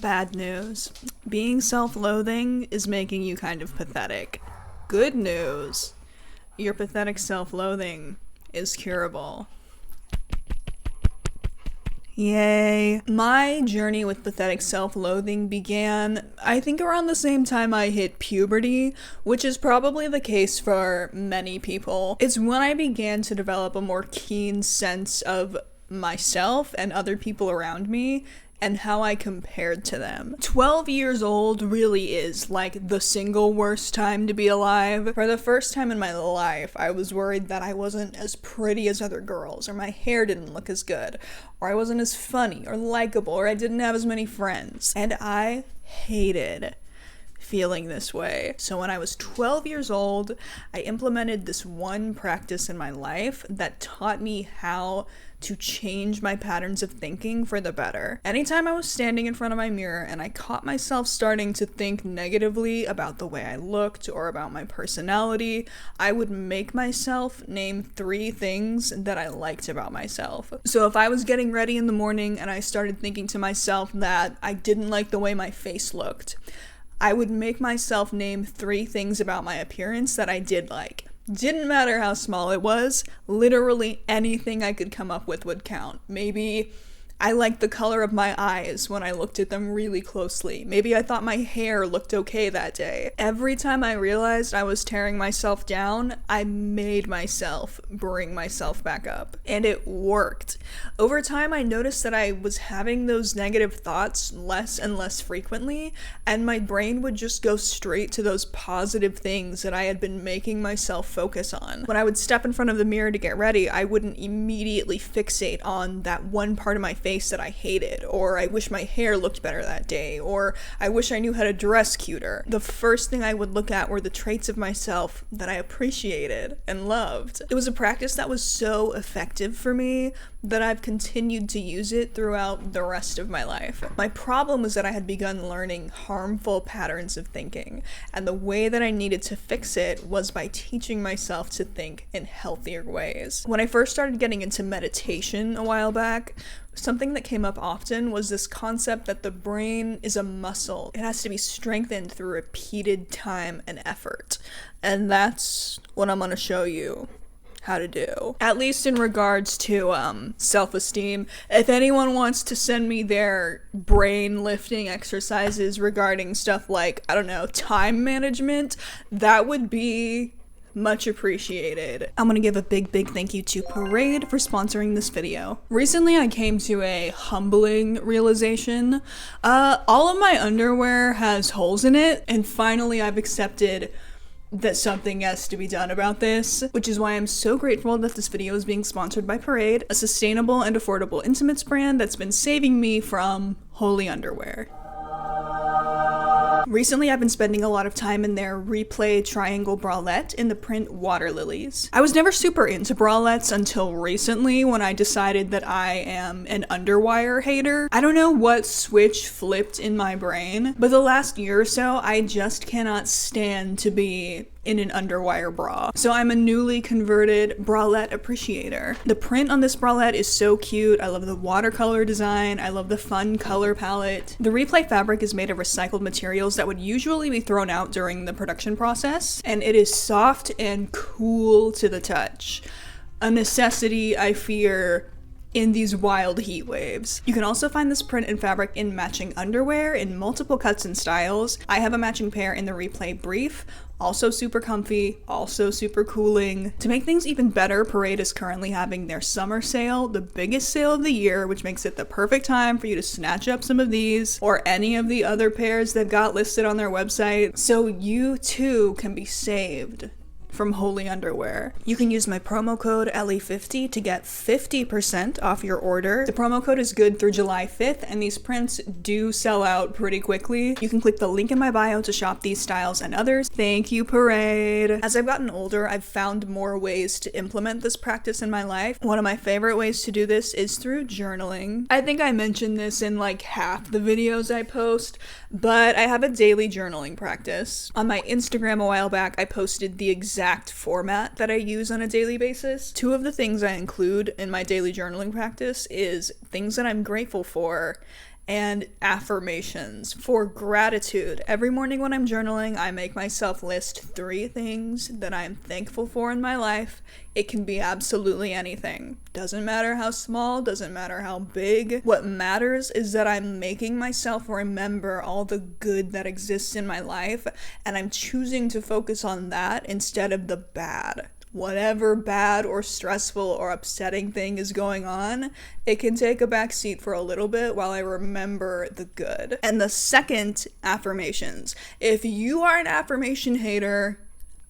Bad news. Being self-loathing is making you kind of pathetic. Good news. Your pathetic self-loathing is curable. Yay. My journey with pathetic self-loathing began, I think, around the same time I hit puberty, which is probably the case for many people. It's when I began to develop a more keen sense of myself and other people around me and how I compared to them. 12 years old really is like the single worst time to be alive. For the first time in my life, I was worried that I wasn't as pretty as other girls, or my hair didn't look as good, or I wasn't as funny or likable, or I didn't have as many friends. And I hated feeling this way. So when I was 12 years old, I implemented this one practice in my life that taught me how to change my patterns of thinking for the better. Anytime I was standing in front of my mirror and I caught myself starting to think negatively about the way I looked or about my personality, I would make myself name 3 things that I liked about myself. So if I was getting ready in the morning and I started thinking to myself that I didn't like the way my face looked, I would make myself name 3 things about my appearance that I did like. Didn't matter how small it was, literally anything I could come up with would count. Maybe I liked the color of my eyes when I looked at them really closely. Maybe I thought my hair looked okay that day. Every time I realized I was tearing myself down, I made myself bring myself back up. And it worked. Over time, I noticed that I was having those negative thoughts less and less frequently, and my brain would just go straight to those positive things that I had been making myself focus on. When I would step in front of the mirror to get ready, I wouldn't immediately fixate on that one part of my face that I hated, or I wish my hair looked better that day, or I wish I knew how to dress cuter. The first thing I would look at were the traits of myself that I appreciated and loved. It was a practice that was so effective for me that I've continued to use it throughout the rest of my life. My problem was that I had begun learning harmful patterns of thinking, and the way that I needed to fix it was by teaching myself to think in healthier ways. When I first started getting into meditation a while back, something that came up often was this concept that the brain is a muscle. It has to be strengthened through repeated time and effort. And that's what I'm going to show you how to do. At least in regards to self-esteem. If anyone wants to send me their brain lifting exercises regarding stuff like, I don't know, time management, that would be much appreciated. I'm gonna give a big thank you to Parade for sponsoring this video. Recently I came to a humbling realization. All of my underwear has holes in it, and finally I've accepted that something has to be done about this, which is why I'm so grateful that this video is being sponsored by Parade, a sustainable and affordable intimates brand that's been saving me from holy underwear. Recently, I've been spending a lot of time in their Replay triangle bralette in the print Water Lilies. I was never super into bralettes until recently when I decided that I am an underwire hater. I don't know what switch flipped in my brain, but the last year or so, I just cannot stand to be in an underwire bra. So I'm a newly converted bralette appreciator. The print on this bralette is so cute. I love the watercolor design. I love the fun color palette. The Replay fabric is made of recycled materials that would usually be thrown out during the production process, and it is soft and cool to the touch. A necessity, I fear, in these wild heat waves. You can also find this print and fabric in matching underwear in multiple cuts and styles. I have a matching pair in the Replay Brief, also super comfy, also super cooling. To make things even better, Parade is currently having their summer sale, the biggest sale of the year, which makes it the perfect time for you to snatch up some of these or any of the other pairs they've got listed on their website, so you too can be saved from holy underwear. You can use my promo code LE50 to get 50% off your order. The promo code is good through July 5th, and these prints do sell out pretty quickly. You can click the link in my bio to shop these styles and others. Thank you, Parade. As I've gotten older, I've found more ways to implement this practice in my life. One of my favorite ways to do this is through journaling. I think I mentioned this in like half the videos I post, but I have a daily journaling practice. On my Instagram a while back, I posted the exact format that I use on a daily basis. 2 of the things I include in my daily journaling practice is things that I'm grateful for and affirmations for gratitude. Every morning when I'm journaling, I make myself list 3 things that I'm thankful for in my life. It can be absolutely anything. Doesn't matter how small, doesn't matter how big. What matters is that I'm making myself remember all the good that exists in my life, and I'm choosing to focus on that instead of the bad. Whatever bad or stressful or upsetting thing is going on, it can take a back seat for a little bit while I remember the good. And the second, affirmations. If you are an affirmation hater,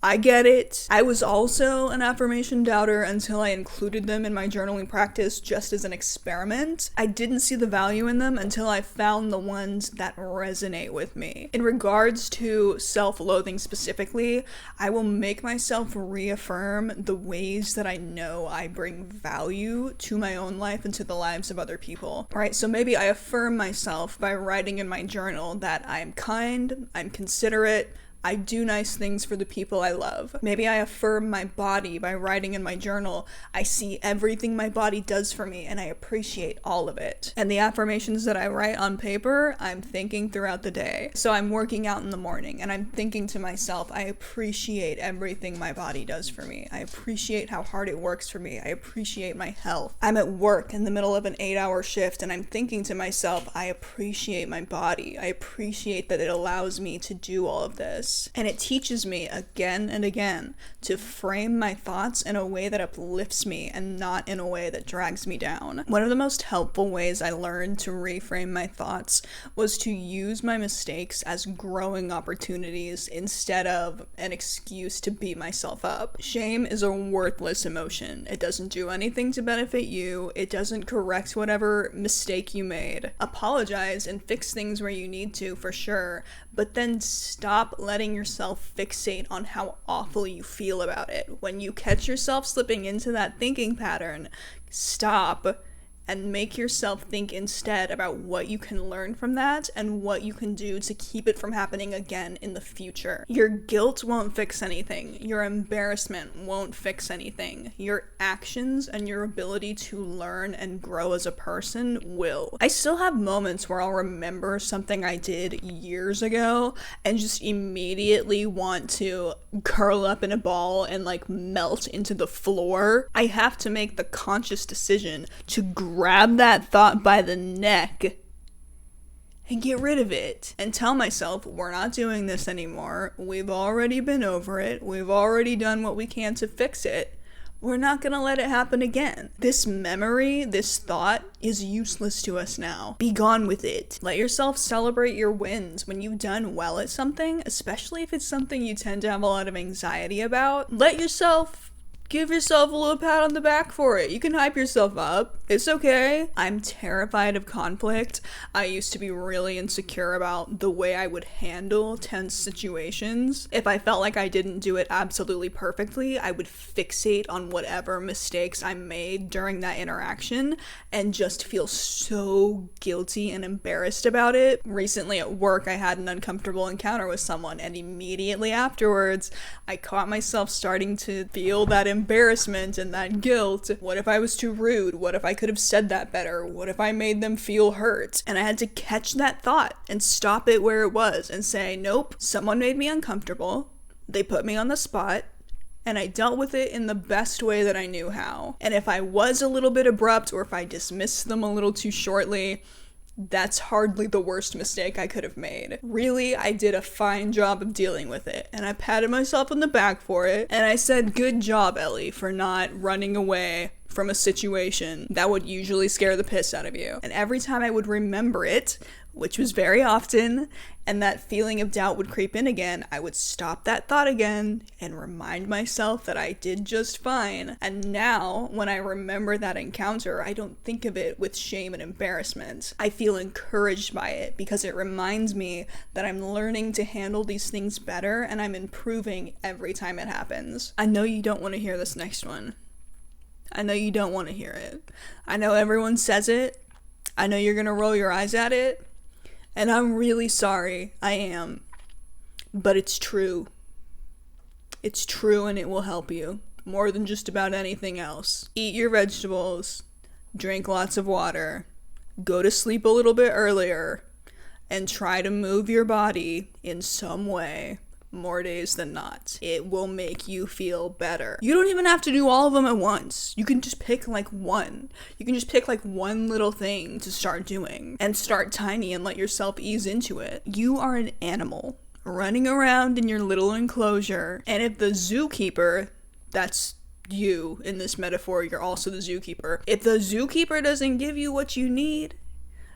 I get it. I was also an affirmation doubter until I included them in my journaling practice just as an experiment. I didn't see the value in them until I found the ones that resonate with me. In regards to self-loathing specifically, I will make myself reaffirm the ways that I know I bring value to my own life and to the lives of other people. Alright, so maybe I affirm myself by writing in my journal that I'm kind, I'm considerate, I do nice things for the people I love. Maybe I affirm my body by writing in my journal, I see everything my body does for me and I appreciate all of it. And the affirmations that I write on paper, I'm thinking throughout the day. So I'm working out in the morning and I'm thinking to myself, I appreciate everything my body does for me. I appreciate how hard it works for me. I appreciate my health. I'm at work in the middle of an 8-hour shift and I'm thinking to myself, I appreciate my body. I appreciate that it allows me to do all of this. And it teaches me again and again to frame my thoughts in a way that uplifts me and not in a way that drags me down. One of the most helpful ways I learned to reframe my thoughts was to use my mistakes as growing opportunities instead of an excuse to beat myself up. Shame is a worthless emotion. It doesn't do anything to benefit you. It doesn't correct whatever mistake you made. Apologize and fix things where you need to, for sure, but then stop letting yourself fixate on how awful you feel about it. When you catch yourself slipping into that thinking pattern, stop and make yourself think instead about what you can learn from that and what you can do to keep it from happening again in the future. Your guilt won't fix anything. Your embarrassment won't fix anything. Your actions and your ability to learn and grow as a person will. I still have moments where I'll remember something I did years ago and just immediately want to curl up in a ball and melt into the floor. I have to make the conscious decision to grab that thought by the neck and get rid of it and tell myself, we're not doing this anymore. We've already been over it. We've already done what we can to fix it. We're not gonna let it happen again. This memory, this thought is useless to us now. Be gone with it. Let yourself celebrate your wins when you've done well at something, especially if it's something you tend to have a lot of anxiety about. Give yourself a little pat on the back for it. You can hype yourself up. It's okay. I'm terrified of conflict. I used to be really insecure about the way I would handle tense situations. If I felt like I didn't do it absolutely perfectly, I would fixate on whatever mistakes I made during that interaction and just feel so guilty and embarrassed about it. Recently at work, I had an uncomfortable encounter with someone, and immediately afterwards, I caught myself starting to feel that embarrassment and that guilt. What if I was too rude? What if I could have said that better? What if I made them feel hurt? And I had to catch that thought and stop it where it was and say, nope, someone made me uncomfortable. They put me on the spot. And I dealt with it in the best way that I knew how. And if I was a little bit abrupt or if I dismissed them a little too shortly, that's hardly the worst mistake I could have made. Really, I did a fine job of dealing with it, and I patted myself on the back for it, and I said, good job, Ellie, for not running away from a situation that would usually scare the piss out of you. And every time I would remember it, which was very often, and that feeling of doubt would creep in again, I would stop that thought again and remind myself that I did just fine. And now, when I remember that encounter, I don't think of it with shame and embarrassment. I feel encouraged by it because it reminds me that I'm learning to handle these things better and I'm improving every time it happens. I know you don't want to hear this next one. I know you don't want to hear it. I know everyone says it. I know you're gonna roll your eyes at it. And I'm really sorry. I am. But it's true. It's true, and it will help you more than just about anything else. Eat your vegetables. Drink lots of water. go to sleep a little bit earlier and try to move your body in some way more days than not. It will make you feel better. You don't even have to do all of them at once. You can just pick like one. You can just pick like one little thing to start doing and start tiny and let yourself ease into it. You are an animal running around in your little enclosure, and if the zookeeper, that's you in this metaphor, you're also the zookeeper. If the zookeeper doesn't give you what you need,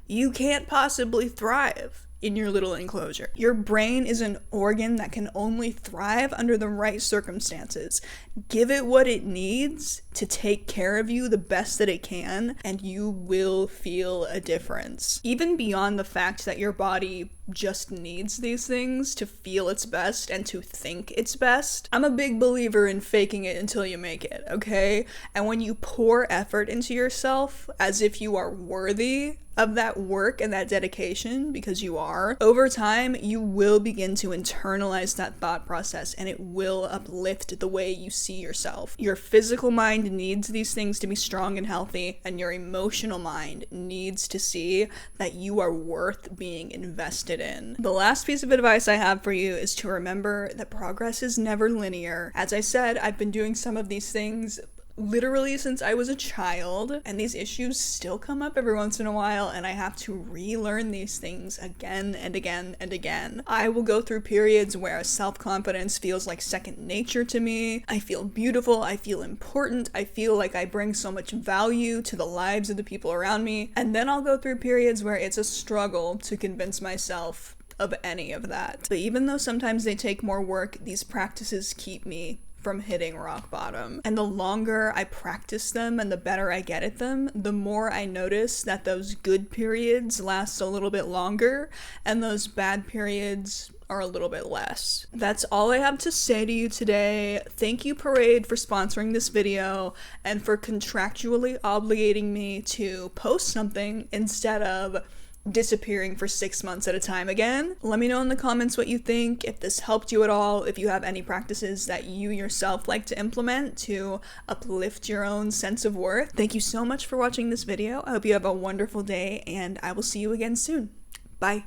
you can't possibly thrive in your little enclosure. Your brain is an organ that can only thrive under the right circumstances. Give it what it needs to take care of you the best that it can, and you will feel a difference. Even beyond the fact that your body just needs these things to feel its best and to think its best. I'm a big believer in faking it until you make it, okay? And when you pour effort into yourself as if you are worthy of that work and that dedication, because you are, over time, you will begin to internalize that thought process, and it will uplift the way you see yourself. Your physical mind needs these things to be strong and healthy, and your emotional mind needs to see that you are worth being invested in. The last piece of advice I have for you is to remember that progress is never linear. As I said, I've been doing some of these things literally since I was a child, and these issues still come up every once in a while, and I have to relearn these things again and again and again. I will go through periods where self-confidence feels like second nature to me. I feel beautiful, I feel important, I feel like I bring so much value to the lives of the people around me, and then I'll go through periods where it's a struggle to convince myself of any of that. But even though sometimes they take more work, these practices keep me from hitting rock bottom. And the longer I practice them and the better I get at them, the more I notice that those good periods last a little bit longer and those bad periods are a little bit less. That's all I have to say to you today. Thank you, Parade, for sponsoring this video and for contractually obligating me to post something instead of disappearing for 6 months at a time again. Let me know in the comments what you think, if this helped you at all, if you have any practices that you yourself like to implement to uplift your own sense of worth. Thank you so much for watching this video. I hope you have a wonderful day, and I will see you again soon. Bye.